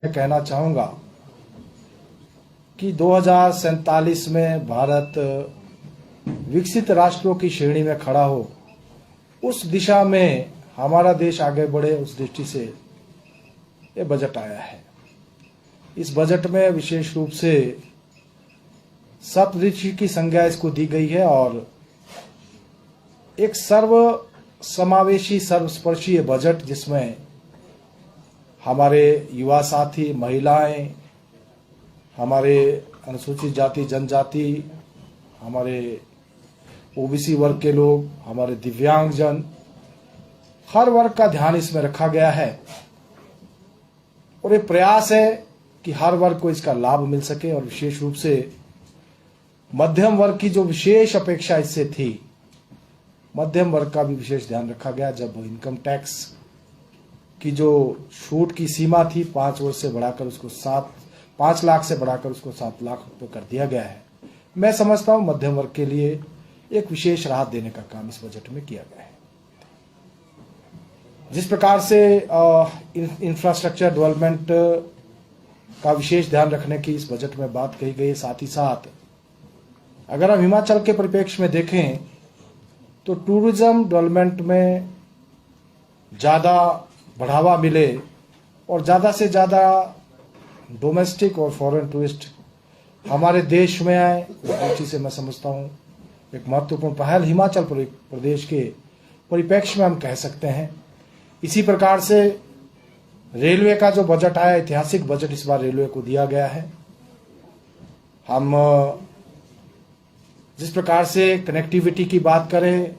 मैं कहना चाहूँगा कि 2047 में भारत विकसित राष्ट्रों की श्रेणी में खड़ा हो, उस दिशा में हमारा देश आगे बढ़े, उस दृष्टि से ये बजट आया है। इस बजट में विशेष रूप से सप्तऋषि की संज्ञा इसको दी गई है और एक सर्व समावेशी सर्वस्पर्शीय बजट जिसमें हमारे युवा साथी, महिलाएं, हमारे अनुसूचित जाति जनजाति, हमारे ओबीसी वर्ग के लोग, हमारे दिव्यांगजन, हर वर्ग का ध्यान इसमें रखा गया है और ये प्रयास है कि हर वर्ग को इसका लाभ मिल सके और विशेष रूप से मध्यम वर्ग की जो विशेष अपेक्षा इससे थी, मध्यम वर्ग का भी विशेष ध्यान रखा गया। जब इनकम टैक्स की जो छूट की सीमा थी 5 वर्ष से बढ़ाकर उसको 5 लाख से बढ़ाकर उसको 7 लाख रुपए कर दिया गया है। मैं समझता हूं मध्यम वर्ग के लिए एक विशेष राहत देने का काम इस बजट में किया गया है। जिस प्रकार से इंफ्रास्ट्रक्चर डेवलपमेंट का विशेष ध्यान रखने की इस बजट में बात कही गई, साथ ही साथ अगर हम हिमाचल के परिप्रेक्ष्य में देखें तो टूरिज्म डेवलपमेंट में ज़्यादा बढ़ावा मिले और ज़्यादा से ज़्यादा डोमेस्टिक और फॉरेन टूरिस्ट हमारे देश में आए, उस दृष्टि से मैं समझता हूँ एक महत्वपूर्ण पहल हिमाचल प्रदेश के परिप्रेक्ष्य में हम कह सकते हैं। इसी प्रकार से रेलवे का जो बजट आया, ऐतिहासिक बजट इस बार रेलवे को दिया गया है। हम जिस प्रकार से कनेक्टिविटी की बात करें,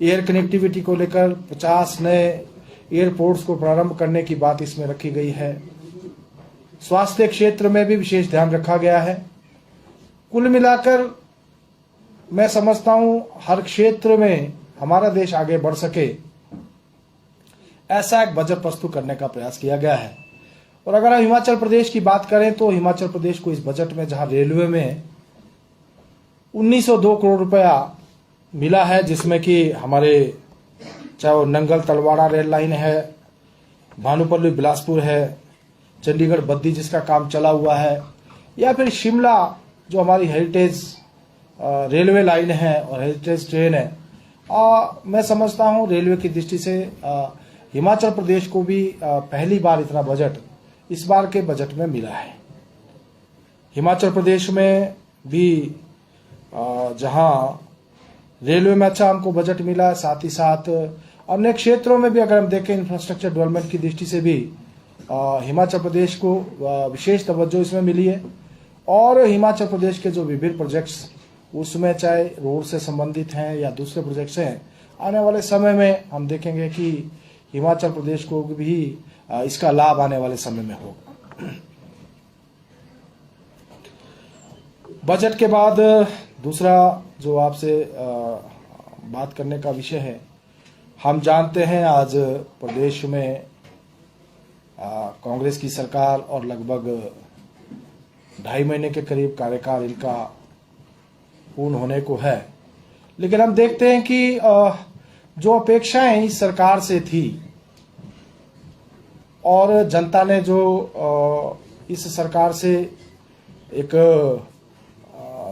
एयर कनेक्टिविटी को लेकर 50 नए एयरपोर्ट्स को प्रारंभ करने की बात इसमें रखी गई है। स्वास्थ्य क्षेत्र में भी विशेष ध्यान रखा गया है। कुल मिलाकर मैं समझता हूं हर क्षेत्र में हमारा देश आगे बढ़ सके, ऐसा एक बजट प्रस्तुत करने का प्रयास किया गया है। और अगर हम हिमाचल प्रदेश की बात करें तो हिमाचल प्रदेश को इस बजट में जहां रेलवे में 1902 करोड़ रुपया मिला है, जिसमें कि हमारे चाहे वो नंगल तलवाड़ा रेल लाइन है, भानुपल्ली बिलासपुर है, चंडीगढ़ बद्दी जिसका काम चला हुआ है, या फिर शिमला जो हमारी हेरिटेज रेलवे लाइन है और हेरिटेज ट्रेन है। मैं समझता हूं रेलवे की दृष्टि से हिमाचल प्रदेश को भी पहली बार इतना बजट इस बार के बजट में मिला है। हिमाचल प्रदेश में भी जहां रेलवे में अच्छा हमको बजट मिला, साथ ही साथ अन्य क्षेत्रों में भी अगर हम देखें इंफ्रास्ट्रक्चर डेवलपमेंट की दृष्टि से भी हिमाचल प्रदेश को विशेष तवज्जो इसमें मिली है। और हिमाचल प्रदेश के जो विभिन्न प्रोजेक्ट्स उसमें चाहे रोड से संबंधित हैं या दूसरे प्रोजेक्ट्स हैं, आने वाले समय में हम देखेंगे कि हिमाचल प्रदेश को भी इसका लाभ आने वाले समय में होगा। बजट के बाद दूसरा जो आपसे बात करने का विषय है, हम जानते हैं आज प्रदेश में कांग्रेस की सरकार और लगभग 2.5 महीने के करीब कार्यकाल इनका पूर्ण होने को है। लेकिन हम देखते हैं कि जो अपेक्षाएं इस सरकार से थी और जनता ने जो इस सरकार से एक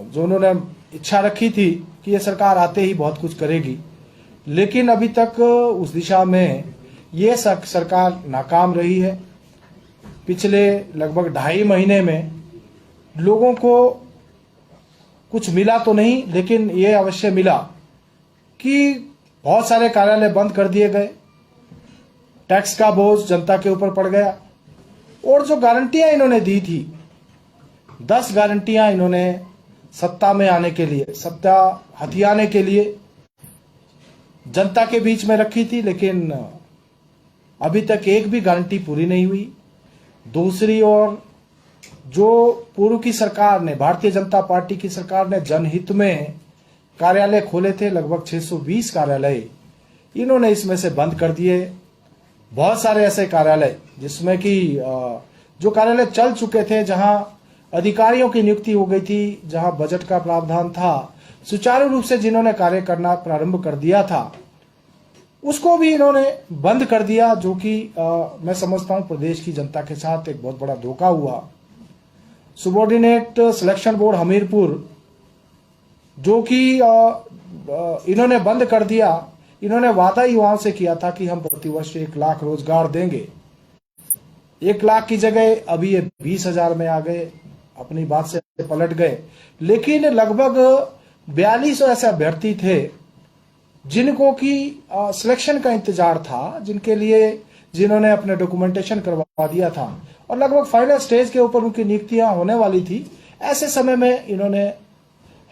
जो उन्होंने इच्छा रखी थी कि ये सरकार आते ही बहुत कुछ करेगी, लेकिन अभी तक उस दिशा में ये सरकार नाकाम रही है। पिछले लगभग 2.5 महीने में लोगों को कुछ मिला तो नहीं, लेकिन ये अवश्य मिला कि बहुत सारे कार्यालय बंद कर दिए गए, टैक्स का बोझ जनता के ऊपर पड़ गया और जो गारंटियां इन्होंने दी थी, 10 गारंटियां इन्होंने सत्ता में आने के लिए, सत्ता हथियाने के लिए जनता के बीच में रखी थी, लेकिन अभी तक एक भी गारंटी पूरी नहीं हुई। दूसरी ओर जो पूर्व की सरकार ने, भारतीय जनता पार्टी की सरकार ने जनहित में कार्यालय खोले थे, लगभग 620 कार्यालय इन्होंने इसमें से बंद कर दिए। बहुत सारे ऐसे कार्यालय जिसमें कि जो कार्यालय चल चुके थे, जहां अधिकारियों की नियुक्ति हो गई थी, जहां बजट का प्रावधान था, सुचारू रूप से जिन्होंने कार्य करना प्रारंभ कर दिया था, उसको भी इन्होंने बंद कर दिया, जो कि मैं समझता हूं प्रदेश की जनता के साथ एक बहुत बड़ा धोखा हुआ। सुबॉर्डिनेट सिलेक्शन बोर्ड हमीरपुर जो कि इन्होंने बंद कर दिया, इन्होंने वादा युवाओं से किया था कि हम प्रतिवर्ष 1 लाख रोजगार देंगे। 1 लाख की जगह अभी ये 20,000 में आ गए, अपनी बात से पलट गए। लेकिन लगभग 4200 ऐसे अभ्यर्थी थे जिनको की सिलेक्शन का इंतजार था, जिन्होंने अपने डॉक्यूमेंटेशन करवा दिया था और लगभग फाइनल स्टेज के ऊपर उनकी नियुक्तियां होने वाली थी। ऐसे समय में इन्होंने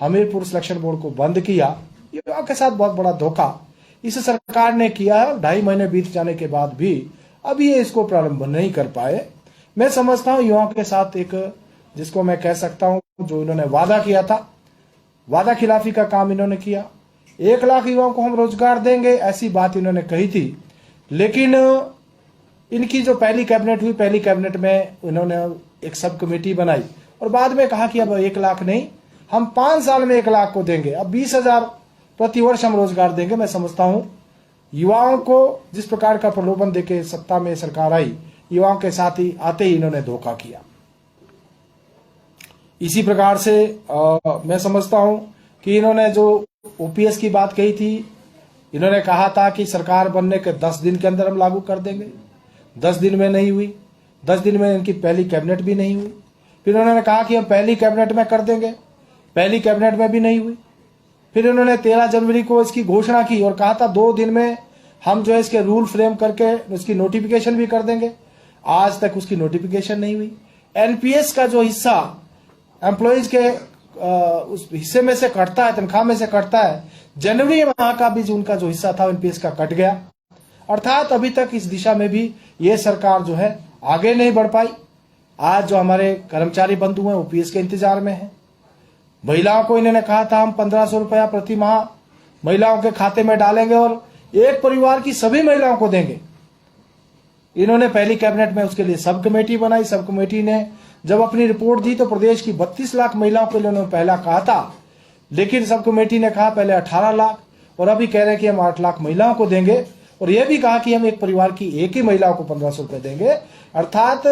हमीरपुर सिलेक्शन बोर्ड को बंद किया। युवाओं के साथ बहुत बड़ा धोखा इस सरकार ने किया है। 2.5 महीने बीत जाने के बाद भी अभी ये इसको प्रारंभ नहीं कर पाए। मैं समझता हूं युवाओं के साथ एक, जिसको मैं कह सकता हूं, जो इन्होंने वादा किया था, वादा खिलाफी का काम इन्होंने किया। 1 लाख युवाओं को हम रोजगार देंगे, ऐसी बात इन्होंने कही थी। लेकिन इनकी जो पहली कैबिनेट हुई, पहली कैबिनेट में इन्होंने एक सब कमेटी बनाई और बाद में कहा कि अब 1 लाख नहीं, हम 5 साल में 1 लाख को देंगे, अब 20,000 प्रति वर्ष हम रोजगार देंगे। मैं समझता हूं युवाओं को जिस प्रकार का प्रलोभन देके सत्ता में सरकार आई, युवाओं के साथ ही आते ही इन्होंने धोखा किया। इसी प्रकार से मैं समझता हूं कि इन्होंने जो ओपीएस की बात कही थी, इन्होंने कहा था कि सरकार बनने के 10 दिन के अंदर हम लागू कर देंगे। 10 दिन में नहीं हुई, 10 दिन में इनकी पहली कैबिनेट भी नहीं हुई। फिर उन्होंने कहा कि हम पहली कैबिनेट में कर देंगे, पहली कैबिनेट में भी नहीं हुई। फिर उन्होंने 13 जनवरी को इसकी घोषणा की और कहा था 2 दिन में हम जो है इसके रूल फ्रेम करके उसकी नोटिफिकेशन भी कर देंगे। आज तक उसकी नोटिफिकेशन नहीं हुई। एनपीएस का जो हिस्सा एम्प्लॉइज के उस हिस्से में से कटता है, तनख्वाह में से कटता है, जनवरी माह का भी जो उनका जो हिस्सा था एनपीएस का कट गया। अर्थात अभी तक इस दिशा में भी ये सरकार जो है आगे नहीं बढ़ पाई। आज जो हमारे कर्मचारी बंधु हैं ओपीएस के इंतजार में है। महिलाओं को इन्होंने कहा था हम 1500 रुपया प्रति माह महिलाओं के खाते में डालेंगे और एक परिवार की सभी महिलाओं को देंगे। इन्होंने पहली कैबिनेट में उसके लिए सब कमेटी बनाई। सब कमेटी ने जब अपनी रिपोर्ट दी तो प्रदेश की 32 लाख महिलाओं के लिए उन्होंने पहला कहा था, लेकिन सब कमेटी ने कहा पहले 18 लाख और अभी कह रहे हैं कि हम 8 लाख महिलाओं को देंगे और यह भी कहा कि हम एक परिवार की एक ही महिलाओं को 1500 रुपए देंगे। अर्थात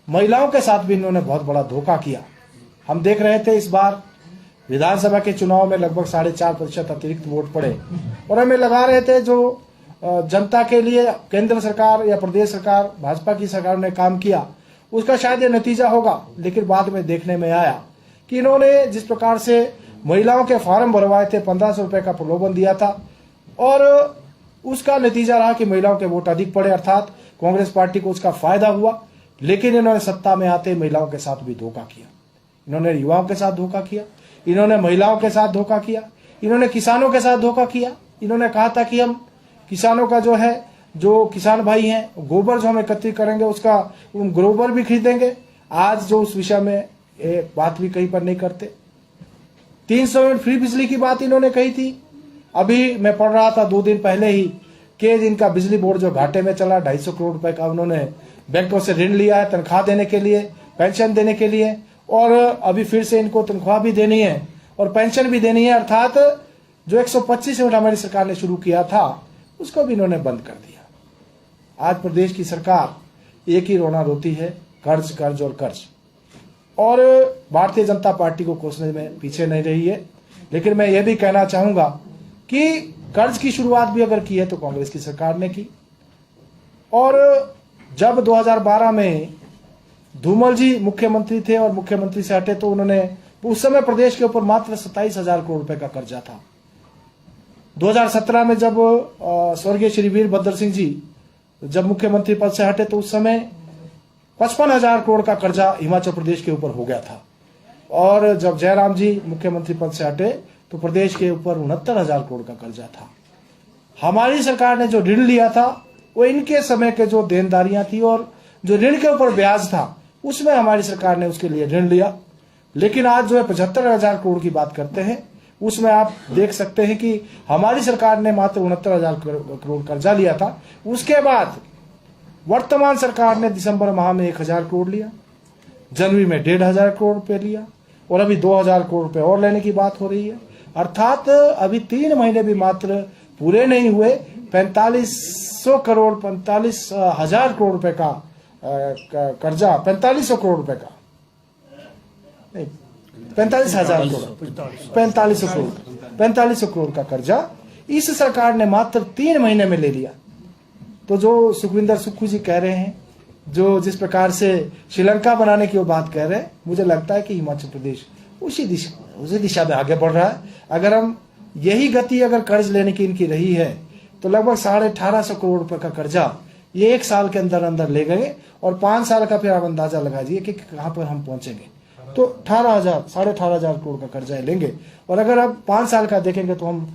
महिलाओं के साथ भी इन्होंने बहुत बड़ा धोखा किया। हम देख रहे थे इस बार विधानसभा के चुनाव में लगभग 4.5% अतिरिक्त वोट पड़े और हमें लगा रहे थे जो जनता के लिए केंद्र सरकार या प्रदेश सरकार भाजपा की सरकार ने काम किया उसका शायद ये नतीजा होगा। लेकिन बाद में देखने में आया कि इन्होंने जिस प्रकार से महिलाओं के फॉर्म भरवाए थे, 1500 रुपए का प्रलोभन दिया था और उसका नतीजा रहा कि महिलाओं के वोट अधिक पड़े, अर्थात कांग्रेस पार्टी को उसका फायदा हुआ। लेकिन इन्होंने सत्ता में आते महिलाओं के साथ भी धोखा किया। इन्होंने युवाओं के साथ धोखा किया, इन्होंने महिलाओं के साथ धोखा किया, इन्होंने किसानों के साथ धोखा किया। इन्होंने कहा था कि हम किसानों का जो है, जो किसान भाई हैं, गोबर जो हम एकत्रित करेंगे उसका गोबर भी खरीदेंगे। आज जो उस विषय में बात भी कहीं पर नहीं करते। 300 यूनिट फ्री बिजली की बात इन्होंने कही थी। अभी मैं पढ़ रहा था 2 दिन पहले ही कि इनका बिजली बोर्ड जो घाटे में चला, 250 करोड़ रुपए का उन्होंने बैंकों से ऋण लिया है तनख्वाह देने के लिए, पेंशन देने के लिए, और अभी फिर से इनको तनख्वाह भी देनी है और पेंशन भी देनी है। अर्थात जो 125 यूनिट हमारी सरकार ने शुरू किया था उसको भी इन्होंने बंद कर दिया। आज प्रदेश की सरकार एक ही रोना रोती है, कर्ज कर्ज और कर्ज, और भारतीय जनता पार्टी को कोसने में पीछे नहीं रही है। लेकिन मैं ये भी कहना चाहूंगा कि कर्ज की शुरुआत भी अगर की है तो कांग्रेस की सरकार ने की। और जब 2012 में धूमल जी मुख्यमंत्री थे और मुख्यमंत्री से हटे तो उन्होंने उस समय प्रदेश के ऊपर मात्र 27,000 करोड़ रुपए का कर्जा था। 2017 में जब स्वर्गीय श्री वीरभद्र सिंह जी जब मुख्यमंत्री पद से हटे तो उस समय 55,000 करोड़ का कर्जा हिमाचल प्रदेश के ऊपर हो गया था। और जब जयराम जी मुख्यमंत्री पद से हटे तो प्रदेश के ऊपर 69,000 करोड़ का कर्जा था। हमारी सरकार ने जो ऋण लिया था वो इनके समय के जो देनदारियां थी और जो ऋण के ऊपर ब्याज था उसमें हमारी सरकार ने उसके लिए ऋण लिया। लेकिन आज जो है 75,000 करोड़ की बात करते हैं, उसमें आप देख सकते हैं कि हमारी सरकार ने मात्र 69,000 करोड़ कर्जा लिया था। उसके बाद वर्तमान सरकार ने दिसंबर माह में 1,000 करोड़ लिया, जनवरी में 1,500 करोड़ रुपए लिया और अभी 2,000 करोड़ रुपए और लेने की बात हो रही है। अर्थात अभी 3 महीने भी मात्र पूरे नहीं हुए, 4500 करोड़ 45,000 करोड़ रुपए का कर्जा, 4500 करोड़ रुपए का नहीं, 45,000 करोड़, 4500 करोड़ का कर्जा इस सरकार ने मात्र 3 महीने में ले लिया। तो जो सुखविंदर सुक्खू जी कह रहे हैं, जो जिस प्रकार से श्रीलंका बनाने की वो बात कह रहे हैं, मुझे लगता है कि हिमाचल प्रदेश उसी दिशा में आगे बढ़ रहा है। अगर हम यही गति अगर कर्ज लेने की इनकी रही है तो लगभग 1850 करोड़ रुपए का कर्जा ये 1 साल के अंदर अंदर ले गए, और 5 साल का फिर आप अंदाजा लगा दीजिए कि कहां पर हम पहुंचेंगे। तो 18,500 करोड़ का कर्जा लेंगे, और अगर आप 5 साल का देखेंगे तो हम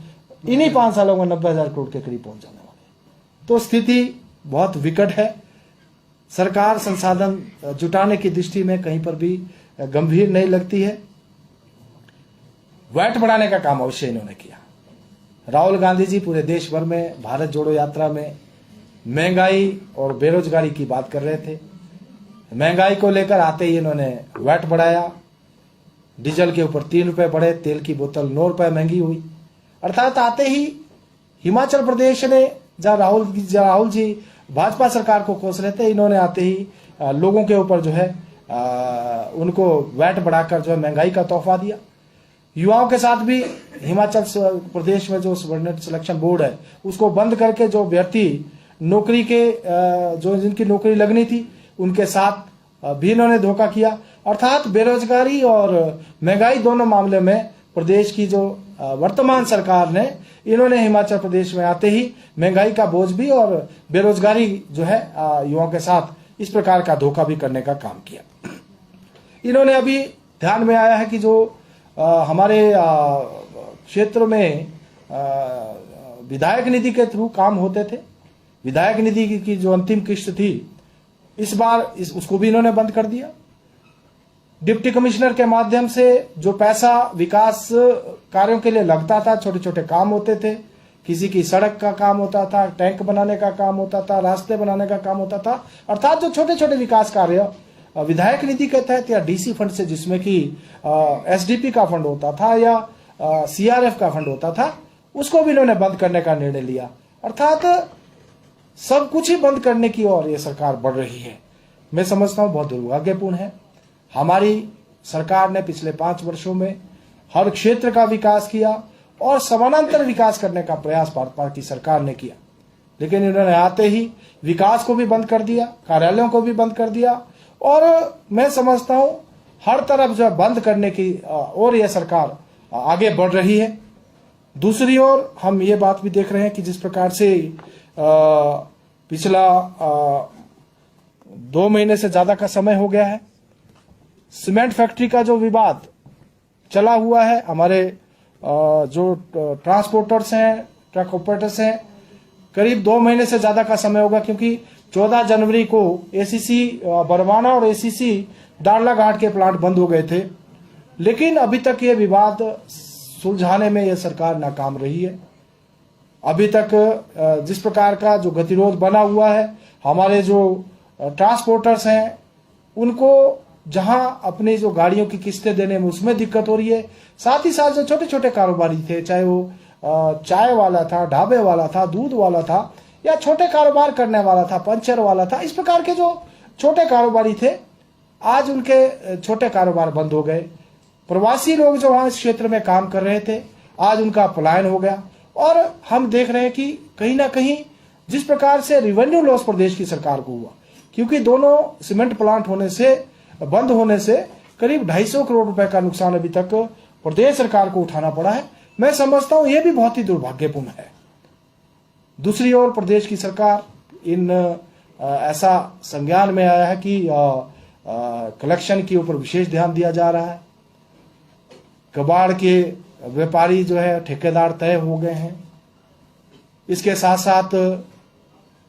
इन्हीं 5 सालों में 90,000 करोड़ के करीब पहुंच जाने वाले। तो स्थिति बहुत विकट है। सरकार संसाधन जुटाने की दृष्टि में कहीं पर भी गंभीर नहीं लगती है। वैट बढ़ाने का काम अवश्य इन्होंने किया। राहुल गांधी जी पूरे देश भर में भारत जोड़ो यात्रा में महंगाई और बेरोजगारी की बात कर रहे थे। महंगाई को लेकर आते ही इन्होंने वैट बढ़ाया, डीजल के ऊपर 3 रुपए बढ़े, तेल की बोतल 9 रुपए महंगी हुई। अर्थात आते ही हिमाचल प्रदेश ने, जहां राहुल जी भाजपा सरकार को कोस रहे थे, इन्होंने आते ही लोगों के ऊपर जो है उनको वैट बढ़ाकर जो है महंगाई का तोहफा दिया। युवाओं के साथ भी हिमाचल प्रदेश में जो सबऑर्डिनेट सिलेक्शन बोर्ड है उसको बंद करके जो अभ्यर्थी नौकरी के जो जिनकी नौकरी लगनी थी उनके साथ भी इन्होंने धोखा किया। अर्थात बेरोजगारी और महंगाई दोनों मामले में प्रदेश की जो वर्तमान सरकार ने, इन्होंने हिमाचल प्रदेश में आते ही महंगाई का बोझ भी और बेरोजगारी जो है युवाओं के साथ इस प्रकार का धोखा भी करने का काम किया। इन्होंने अभी ध्यान में आया है कि जो हमारे क्षेत्र में विधायक निधि के थ्रू काम होते थे, विधायक निधि की जो अंतिम किस्त थी इस बार उसको भी इन्होंने बंद कर दिया। डिप्टी कमिश्नर के माध्यम से जो पैसा विकास कार्यों के लिए लगता था, छोटे छोटे काम होते थे, किसी की सड़क का काम होता था, टैंक बनाने का काम होता था, रास्ते बनाने का काम होता था, अर्थात जो छोटे छोटे विकास कार्य विधायक निधि के तहत या डीसी फंड से, जिसमें कि एसडीपी का फंड होता था या सीआरएफ का फंड होता था, उसको भी इन्होंने बंद करने का निर्णय लिया। अर्थात सब कुछ ही बंद करने की ओर ये सरकार बढ़ रही है। मैं समझता हूं बहुत दुर्भाग्यपूर्ण है। हमारी सरकार ने पिछले 5 वर्षों में हर क्षेत्र का विकास किया और समानांतर विकास करने का प्रयास भाजपा की सरकार ने किया, लेकिन इन्होंने आते ही विकास को भी बंद कर दिया, कार्यालयों को भी बंद कर दिया, और मैं समझता हूं हर तरफ जो बंद करने की और यह सरकार आगे बढ़ रही है। दूसरी ओर हम ये बात भी देख रहे हैं कि जिस प्रकार से पिछला 2 महीने से ज्यादा का समय हो गया है, सीमेंट फैक्ट्री का जो विवाद चला हुआ है, हमारे जो ट्रांसपोर्टर्स हैं, ट्रक ऑपरेटर्स हैं, करीब 2 महीने से ज्यादा का समय होगा, क्योंकि 14 जनवरी को एसीसी बरवाना और एसीसी डालनाघाट के प्लांट बंद हो गए थे, लेकिन अभी तक ये विवाद सुलझाने में यह सरकार नाकाम रही है। अभी तक जिस प्रकार का जो गतिरोध बना हुआ है, हमारे जो ट्रांसपोर्टर्स हैं उनको जहां अपनी जो गाड़ियों की किस्तें देने में उसमें दिक्कत हो रही है, साथ ही साथ जो छोटे छोटे कारोबारी थे, चाहे वो चाय वाला था, ढाबे वाला था, दूध वाला था, या छोटे कारोबार करने वाला था, पंचर वाला था, इस प्रकार के जो छोटे कारोबारी थे, आज उनके छोटे कारोबार बंद हो गए। प्रवासी लोग जो वहां इस क्षेत्र में काम कर रहे थे, आज उनका पलायन हो गया। और हम देख रहे हैं कि कहीं ना कहीं जिस प्रकार से रेवेन्यू लॉस प्रदेश की सरकार को हुआ, क्योंकि दोनों सीमेंट प्लांट बंद होने से करीब 250 करोड़ रुपए का नुकसान अभी तक प्रदेश सरकार को उठाना पड़ा है। मैं समझता हूं यह भी बहुत ही दुर्भाग्यपूर्ण है। दूसरी ओर प्रदेश की सरकार ऐसा संज्ञान में आया है कि कलेक्शन के ऊपर विशेष ध्यान दिया जा रहा है। कबाड़ के व्यापारी जो है ठेकेदार तय हो गए हैं। इसके साथ साथ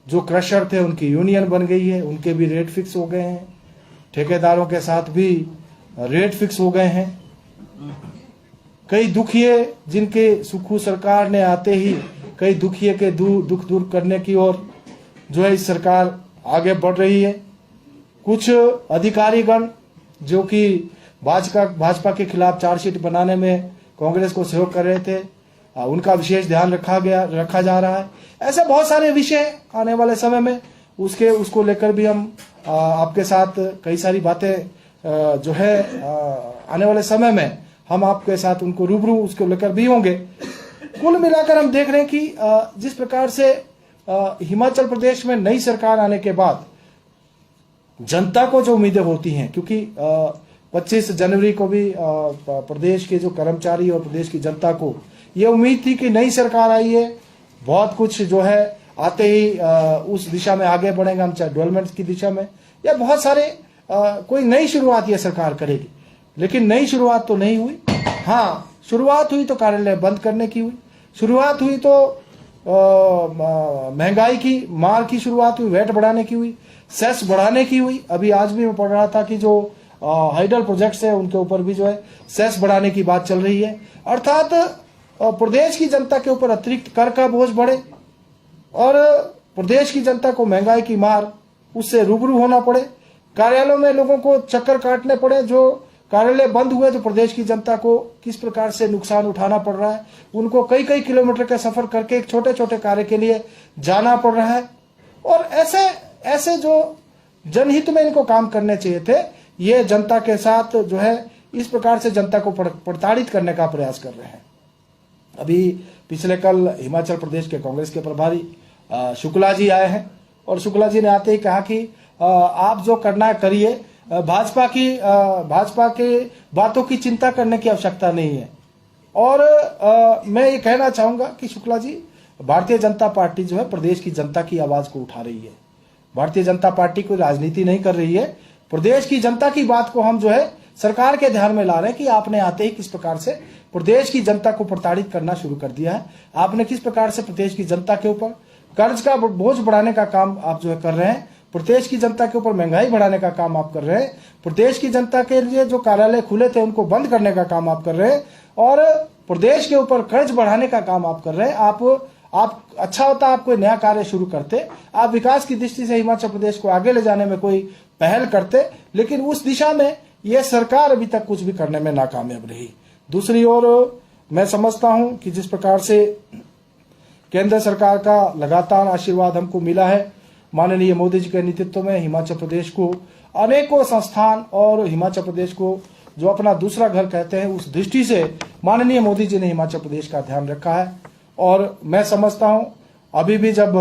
जो क्रशर थे उनकी यूनियन बन गई है, उनके भी रेट फिक्स हो गए हैं। ठेकेदारों के साथ भी रेट फिक्स हो गए हैं। कई दुखिए जिनके सुक्खू सरकार ने आते ही कई दुखिए के दुख दूर करने की ओर जो है इस सरकार आगे बढ़ रही है। कुछ अधिकारीगण जो कि भाजपा के खिलाफ चार्जशीट बनाने में कांग्रेस को सहयोग कर रहे थे, उनका विशेष ध्यान रखा जा रहा है। ऐसे बहुत सारे विषय आने वाले समय में उसको लेकर भी हम आपके साथ कई सारी बातें जो है आने वाले समय में हम आपके साथ उनको रूबरू उसको लेकर भी होंगे। कुल मिलाकर हम देख रहे हैं कि जिस प्रकार से हिमाचल प्रदेश में नई सरकार आने के बाद जनता को जो उम्मीदें होती हैं, क्योंकि 25 जनवरी को भी प्रदेश के जो कर्मचारी और प्रदेश की जनता को ये उम्मीद थी कि नई सरकार आई है, बहुत कुछ जो है आते ही उस दिशा में आगे बढ़ेंगे हम, चाहे डेवलपमेंट की दिशा में या बहुत सारे कोई नई शुरुआत ये सरकार करेगी। लेकिन नई शुरुआत तो नहीं हुई। हाँ, शुरुआत हुई तो कार्यालय बंद करने की हुई, शुरुआत हुई तो महंगाई की मार की शुरुआत हुई, वैट बढ़ाने की हुई, सेस बढ़ाने की हुई। अभी आज भी मैं पढ़ रहा था कि जो हाइडल प्रोजेक्ट्स है उनके ऊपर भी जो है सेस बढ़ाने की बात चल रही है। अर्थात प्रदेश की जनता के ऊपर अतिरिक्त कर का बोझ बढ़े और प्रदेश की जनता को महंगाई की मार उससे रूबरू होना पड़े, कार्यालयों में लोगों को चक्कर काटने पड़े, जो कार्यालय बंद हुए तो प्रदेश की जनता को किस प्रकार से नुकसान उठाना पड़ रहा है, उनको कई कई किलोमीटर का सफर करके एक छोटे छोटे कार्य के लिए जाना पड़ रहा है। और ऐसे जो जनहित में इनको काम करने चाहिए थे, ये जनता के साथ जो है इस प्रकार से जनता को प्रताड़ित करने का प्रयास कर रहे हैं। अभी पिछले कल हिमाचल प्रदेश के कांग्रेस के प्रभारी शुक्ला जी आए हैं और शुक्ला जी ने आते ही कहा कि आप जो करना है करिए, भाजपा के बातों की चिंता करने की आवश्यकता नहीं है। और मैं ये कहना चाहूंगा कि शुक्ला जी, भारतीय जनता पार्टी जो है प्रदेश की जनता की आवाज को उठा रही है। भारतीय जनता पार्टी कोई राजनीति नहीं कर रही है, प्रदेश की जनता की बात को हम जो है सरकार के ध्यान में ला रहे हैं कि आपने आते ही किस प्रकार से प्रदेश की जनता को प्रताड़ित करना शुरू कर दिया है। आपने किस प्रकार से प्रदेश की जनता के ऊपर कर्ज का बोझ बढ़ाने का काम आप जो है कर रहे हैं, प्रदेश की जनता के ऊपर महंगाई बढ़ाने का काम आप कर रहे हैं, प्रदेश की जनता के लिए जो कार्यालय खुले थे उनको बंद करने का काम आप कर रहे हैं और प्रदेश के ऊपर कर्ज बढ़ाने का काम आप कर रहे हैं। आप अच्छा होता आप कोई नया कार्य शुरू करते, आप विकास की दृष्टि से हिमाचल प्रदेश को आगे ले जाने में कोई पहल करते, लेकिन उस दिशा में यह सरकार अभी तक कुछ भी करने में नाकामयाब रही। दूसरी ओर मैं समझता हूं कि जिस प्रकार से केंद्र सरकार का लगातार आशीर्वाद हमको मिला है, माननीय मोदी जी के नेतृत्व में हिमाचल प्रदेश को अनेकों संस्थान और हिमाचल प्रदेश को जो अपना दूसरा घर कहते हैं, उस दृष्टि से माननीय मोदी जी ने हिमाचल प्रदेश का ध्यान रखा है। और मैं समझता हूं अभी भी जब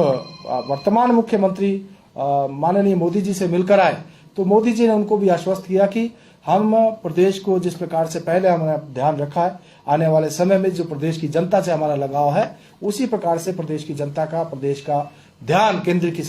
वर्तमान मुख्यमंत्री माननीय मोदी जी से मिलकर आए तो मोदी जी ने उनको भी आश्वस्त किया कि हम प्रदेश को जिस प्रकार से पहले हमने ध्यान रखा है, आने वाले समय में जो प्रदेश की जनता से हमारा लगाव है उसी प्रकार से प्रदेश की जनता का, प्रदेश का ध्यान केंद्र की